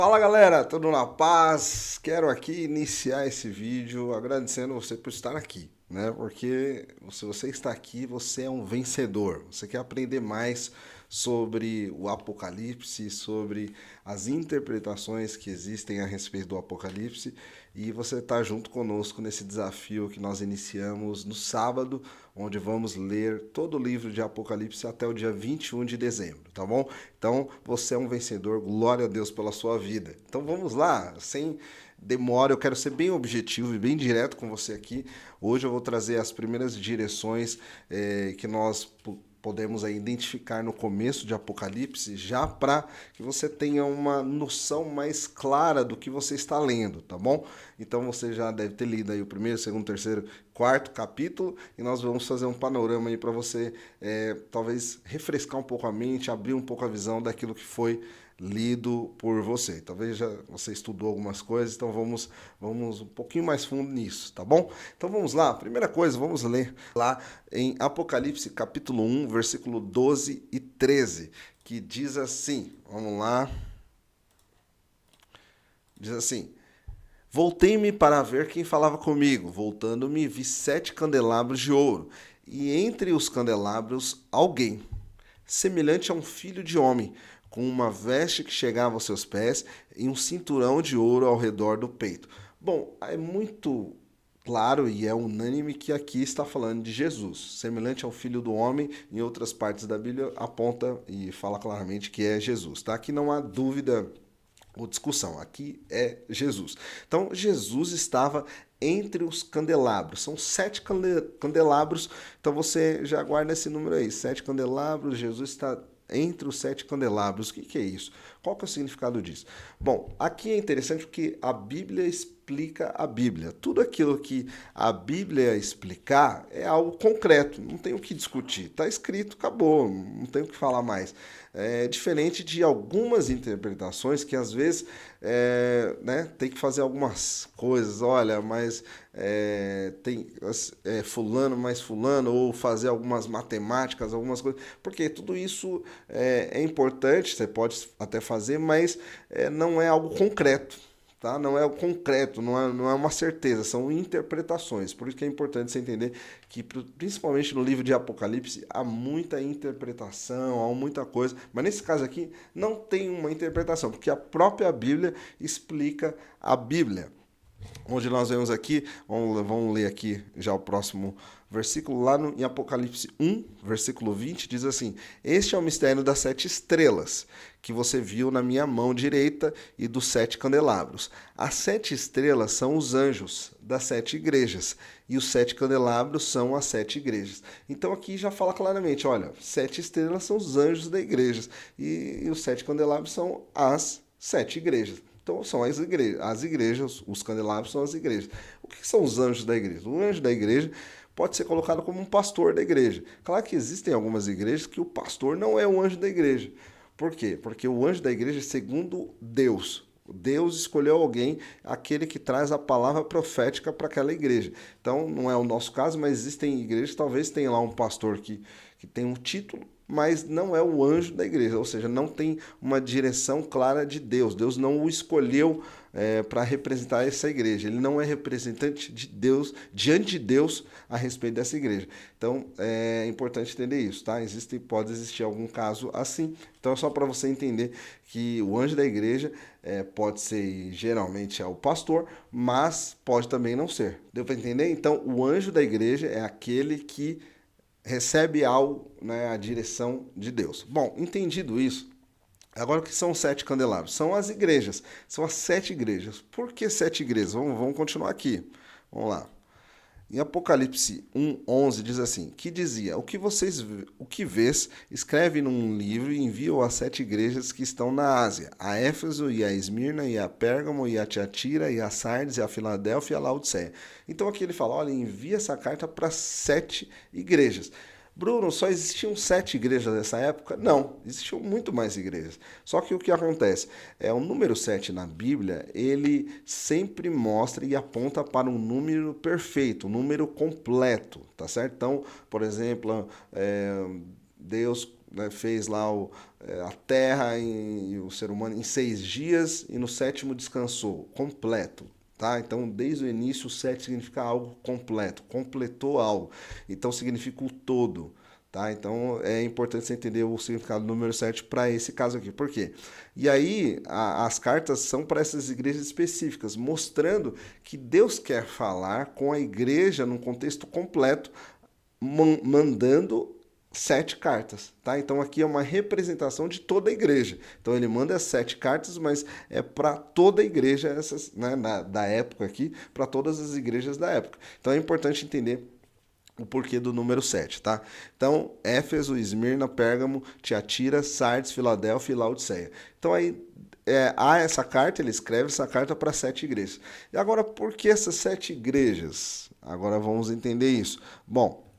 Fala galera, tudo na paz? Quero aqui iniciar esse vídeo agradecendo você por estar aqui, né? Porque se você está aqui, você é um vencedor. Você quer aprender mais sobre o Apocalipse, sobre as interpretações que existem a respeito do Apocalipse e você está junto conosco nesse desafio que nós iniciamos no sábado, onde vamos ler todo o livro de Apocalipse até o dia 21 de dezembro, tá bom? Então, você é um vencedor, glória a Deus pela sua vida. Então, vamos lá, sem demora, eu quero ser bem objetivo e bem direto com você aqui. Hoje eu vou trazer as primeiras direções que nós podemos aí identificar no começo de Apocalipse, já para que você tenha uma noção mais clara do que você está lendo, tá bom? Então você já deve ter lido aí o primeiro, segundo, terceiro, quarto capítulo e nós vamos fazer um panorama aí para você talvez refrescar um pouco a mente, abrir um pouco a visão daquilo que foi lido por você. Talvez já você estudou algumas coisas, então vamos um pouquinho mais fundo nisso, tá bom? Então vamos lá, primeira coisa, vamos ler lá em Apocalipse capítulo 1, versículo 12 e 13, que diz assim, vamos lá, diz assim: Voltei-me para ver quem falava comigo. Voltando-me, vi 7 candelabros de ouro, e entre os candelabros alguém, semelhante a um filho de homem, com uma veste que chegava aos seus pés e um cinturão de ouro ao redor do peito. Bom, é muito claro e é unânime que aqui está falando de Jesus, semelhante ao filho do homem. Em outras partes da Bíblia aponta e fala claramente que é Jesus, tá? Aqui não há dúvida ou discussão, aqui é Jesus. Então, Jesus estava entre os candelabros, são 7 candelabros, então você já guarda esse número aí, 7 candelabros, Jesus está entre os 7 candelabros. O que é isso? Qual que é o significado disso? Bom, aqui é interessante porque a Bíblia explica a Bíblia. Tudo aquilo que a Bíblia explicar é algo concreto, não tem o que discutir. Está escrito, acabou, não tem o que falar mais. É diferente de algumas interpretações que às vezes né, tem que fazer algumas coisas, olha, mas tem fulano mais fulano, ou fazer algumas matemáticas, algumas coisas, porque tudo isso é importante, você pode até fazer, mas não é algo concreto. Tá? Não é o concreto, não é uma certeza, são interpretações. Por isso que é importante você entender que, principalmente no livro de Apocalipse, há muita interpretação, há muita coisa. Mas nesse caso aqui, não tem uma interpretação, porque a própria Bíblia explica a Bíblia. Onde nós vemos aqui, vamos ler aqui já o próximo versículo, lá em Apocalipse 1, versículo 20, diz assim: Este é o mistério das 7 estrelas, que você viu na minha mão direita, e dos 7 candelabros. As 7 estrelas são os anjos das 7 igrejas, e os 7 candelabros são as 7 igrejas. Então aqui já fala claramente, olha, 7 estrelas são os anjos da igreja, e os 7 candelabros são as 7 igrejas. Então são as igrejas, os candelabros são as igrejas. O que são os anjos da igreja? O anjo da igreja pode ser colocado como um pastor da igreja. Claro que existem algumas igrejas que o pastor não é o anjo da igreja. Por quê? Porque o anjo da igreja é segundo Deus. Deus escolheu alguém, aquele que traz a palavra profética para aquela igreja. Então, não é o nosso caso, mas existem igrejas, talvez tenha lá um pastor que tem um título, mas não é o anjo da igreja, ou seja, não tem uma direção clara de Deus. Deus não o escolheu para representar essa igreja. Ele não é representante de Deus, diante de Deus, a respeito dessa igreja. Então, é importante entender isso, tá? Pode existir algum caso assim. Então, é só para você entender que o anjo da igreja pode ser, geralmente, é o pastor, mas pode também não ser. Deu para entender? Então, o anjo da igreja é aquele que recebe algo, né, a direção de Deus. Bom, entendido isso, agora o que são os 7 candelabros? São as igrejas, são as 7 igrejas. Por que 7 igrejas? Vamos continuar aqui. Vamos lá. Em Apocalipse 1:11 diz assim, que dizia, o que vês, escreve num livro e envia-o às 7 igrejas que estão na Ásia, a Éfeso e a Esmirna e a Pérgamo e a Tiatira e a Sardes e a Filadélfia e a Laodiceia. Então aqui ele fala, olha, envia essa carta para 7 igrejas. Bruno, só existiam 7 igrejas nessa época? Não, existiam muito mais igrejas. Só que o que acontece? O número 7 na Bíblia, ele sempre mostra e aponta para um número perfeito, um número completo, tá certo? Então, por exemplo, Deus né, fez lá a terra e o ser humano em 6 dias e no sétimo descansou, completo. Tá? Então, desde o início, o 7 significa algo completo, completou algo. Então, significa o todo. Tá? Então, é importante você entender o significado do número 7 para esse caso aqui. Por quê? E aí, as cartas são para essas igrejas específicas, mostrando que Deus quer falar com a igreja num contexto completo, mandando 7 cartas, tá? Então aqui é uma representação de toda a igreja. Então ele manda as 7 cartas, mas é para toda a igreja, essas, né, da época aqui, para todas as igrejas da época. Então é importante entender o porquê do número 7, tá? Então, Éfeso, Esmirna, Pérgamo, Tiatira, Sardes, Filadélfia e Laodiceia. Então aí há essa carta, ele escreve essa carta para 7 igrejas. E agora, por que essas 7 igrejas? Agora vamos entender isso. Bom,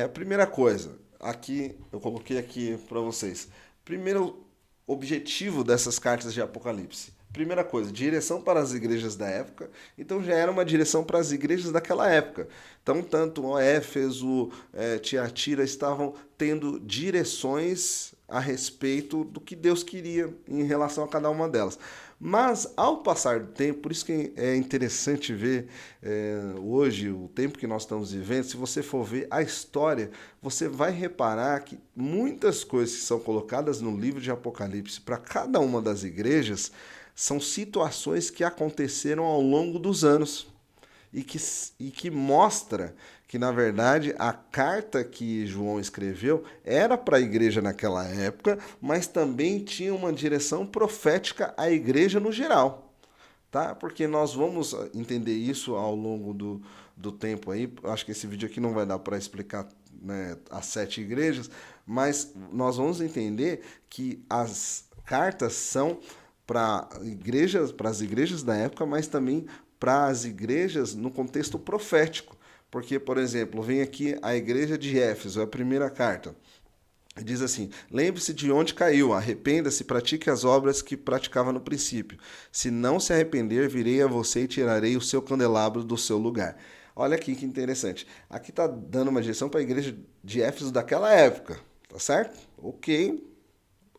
a primeira coisa, aqui eu coloquei aqui para vocês. Primeiro objetivo dessas cartas de Apocalipse. Primeira coisa, direção para as igrejas da época. Então já era uma direção para as igrejas daquela época. Então tanto Éfeso, Tiatira estavam tendo direções a respeito do que Deus queria em relação a cada uma delas. Mas, ao passar do tempo, por isso que é interessante ver hoje, o tempo que nós estamos vivendo, se você for ver a história, você vai reparar que muitas coisas que são colocadas no livro de Apocalipse para cada uma das igrejas são situações que aconteceram ao longo dos anos e que mostra que, na verdade, a carta que João escreveu era para a igreja naquela época, mas também tinha uma direção profética à igreja no geral. Tá? Porque nós vamos entender isso ao longo do tempo aí. Acho que esse vídeo aqui não vai dar para explicar, né, as 7 igrejas, mas nós vamos entender que as cartas são para as igrejas da época, mas também para as igrejas no contexto profético. Porque, por exemplo, vem aqui a igreja de Éfeso, a primeira carta. Diz assim: lembre-se de onde caiu, arrependa-se, pratique as obras que praticava no princípio. Se não se arrepender, virei a você e tirarei o seu candelabro do seu lugar. Olha aqui que interessante. Aqui está dando uma direção para a igreja de Éfeso daquela época, tá certo? Ok,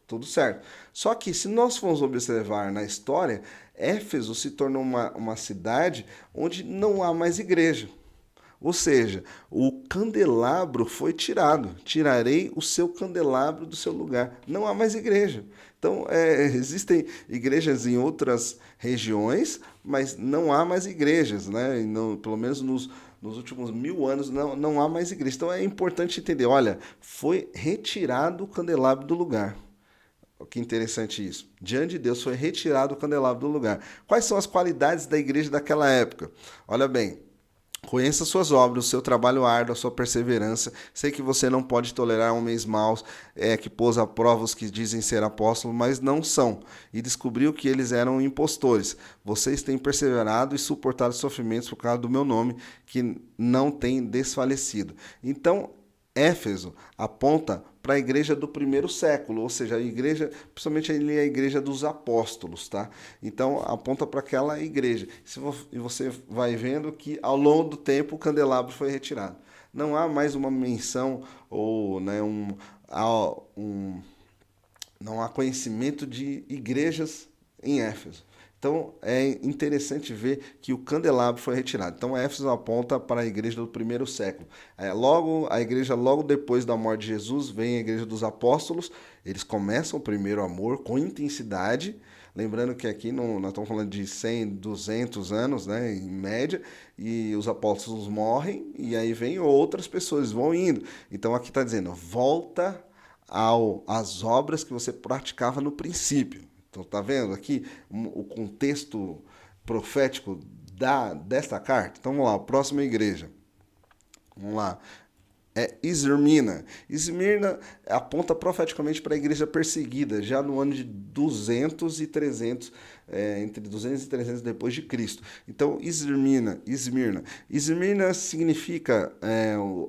tudo certo. Só que se nós formos observar na história, Éfeso se tornou uma cidade onde não há mais igreja. Ou seja, o candelabro foi tirado. Tirarei o seu candelabro do seu lugar. Não há mais igreja. Então, existem igrejas em outras regiões, mas não há mais igrejas, né? E não, pelo menos nos últimos 1000 anos não há mais igreja. Então, é importante entender, olha, foi retirado o candelabro do lugar. Que interessante isso. Diante de Deus foi retirado o candelabro do lugar. Quais são as qualidades da igreja daquela época? Olha bem, conheça suas obras, o seu trabalho árduo, a sua perseverança. Sei que você não pode tolerar homens maus, que pôs à prova os que dizem ser apóstolos, mas não são. E descobriu que eles eram impostores. Vocês têm perseverado e suportado sofrimentos por causa do meu nome, que não tem desfalecido. Então, Éfeso aponta para a igreja do primeiro século, ou seja, a igreja, principalmente ali a igreja dos apóstolos, tá? Então aponta para aquela igreja. E você vai vendo que ao longo do tempo o candelabro foi retirado. Não há mais uma menção ou, né, não há conhecimento de igrejas em Éfeso. Então é interessante ver que o candelabro foi retirado. Então Éfeso aponta para a igreja do primeiro século. A igreja logo depois da morte de Jesus vem a igreja dos apóstolos. Eles começam o primeiro amor com intensidade. Lembrando que aqui nós estamos falando de 100, 200 anos, né, em média, e os apóstolos morrem e aí vem outras pessoas, vão indo. Então aqui está dizendo, volta às obras que você praticava no princípio. Então, tá vendo aqui o contexto profético desta carta? Então, vamos lá, a próxima igreja. Vamos lá. Esmirna. Esmirna aponta profeticamente para a igreja perseguida, já no ano de 200 e 300, entre 200 e 300 depois de Cristo. Então, Esmirna significa,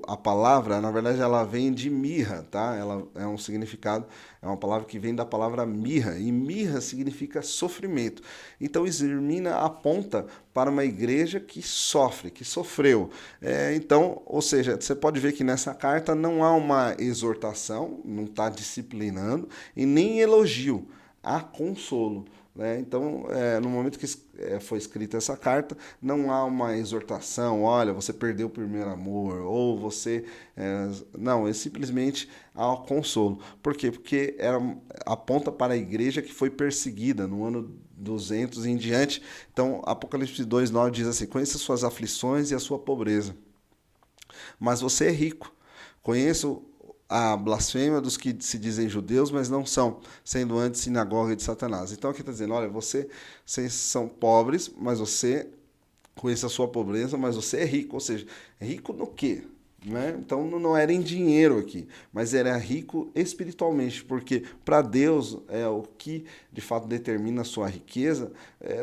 a palavra, na verdade, ela vem de mirra, tá? Ela é um significado, é uma palavra que vem da palavra mirra, e mirra significa sofrimento. Então Esmirna aponta para uma igreja que sofre, que sofreu. Então, ou seja, você pode ver que nessa carta não há uma exortação, não está disciplinando, e nem elogio, há consolo. Então, no momento que foi escrita essa carta, não há uma exortação, olha, você perdeu o primeiro amor, ou você... não, simplesmente há consolo. Por quê? Porque aponta para a igreja que foi perseguida no ano 200 em diante. Então, Apocalipse 2:9 diz assim, conheça suas aflições e a sua pobreza, mas você é rico. Conheço a blasfêmia dos que se dizem judeus, mas não são, sendo antes sinagoga de Satanás. Então aqui está dizendo, olha, vocês são pobres, mas você conhece a sua pobreza, mas você é rico. Ou seja, rico no quê? Então não era em dinheiro aqui, mas era rico espiritualmente, porque para Deus o que de fato determina a sua riqueza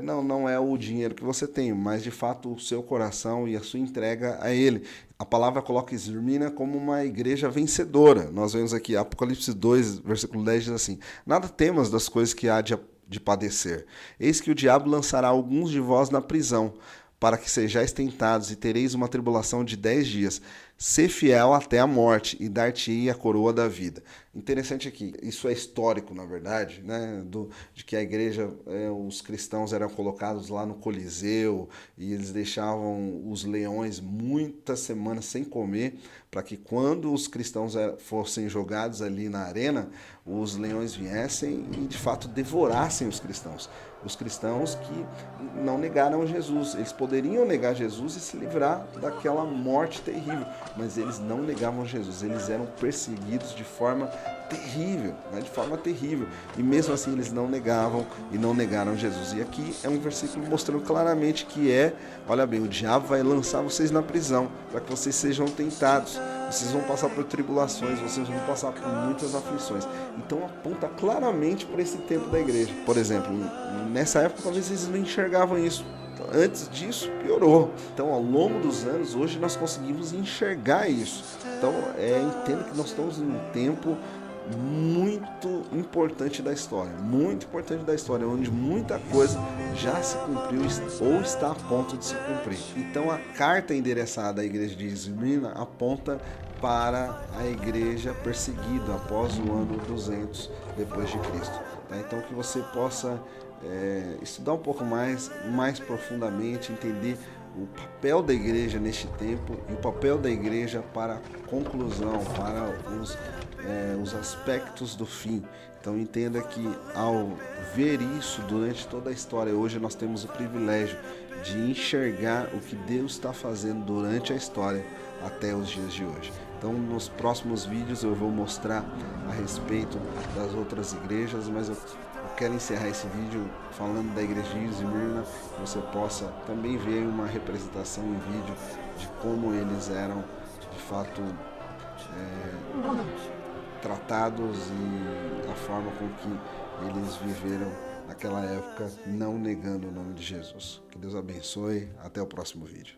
não é o dinheiro que você tem, mas de fato o seu coração e a sua entrega a Ele. A palavra coloca Esmirna como uma igreja vencedora. Nós vemos aqui Apocalipse 2, versículo 10 diz assim, nada temas das coisas que há de padecer, eis que o diabo lançará alguns de vós na prisão, para que sejais tentados e tereis uma tribulação de 10 dias. Ser fiel até a morte e dar-te-ei a coroa da vida. Interessante aqui, isso é histórico, na verdade, de que a igreja, os cristãos eram colocados lá no Coliseu e eles deixavam os leões muitas semanas sem comer, para que quando os cristãos fossem jogados ali na arena, os leões viessem e de fato devorassem os cristãos. Os cristãos que não negaram Jesus. Eles poderiam negar Jesus e se livrar daquela morte terrível, mas eles não negavam Jesus. Eles eram perseguidos de forma terrível, de forma terrível. E mesmo assim eles não negavam e não negaram Jesus. E aqui é um versículo mostrando claramente que olha bem, o diabo vai lançar vocês na prisão para que vocês sejam tentados. Vocês vão passar por tribulações, vocês vão passar por muitas aflições. Então aponta claramente para esse tempo da igreja. Por exemplo, nessa época talvez eles não enxergavam isso. Antes disso, piorou. Então, ao longo dos anos, hoje nós conseguimos enxergar isso. Então, entenda que nós estamos em um tempo muito importante da história, onde muita coisa já se cumpriu ou está a ponto de se cumprir. Então a carta endereçada à igreja de Esmirna aponta para a igreja perseguida após o ano 200 depois de Cristo. Então que você possa estudar um pouco mais profundamente, entender o papel da igreja neste tempo e o papel da igreja para a conclusão, para os aspectos do fim. Então entenda que ao ver isso durante toda a história, hoje nós temos o privilégio de enxergar o que Deus está fazendo durante a história até os dias de hoje. Então nos próximos vídeos eu vou mostrar a respeito das outras igrejas, mas eu quero encerrar esse vídeo falando da igreja de Esmirna, que você possa também ver uma representação em vídeo de como eles eram de fato tratados e a forma com que eles viveram naquela época, não negando o nome de Jesus. Que Deus abençoe. Até o próximo vídeo.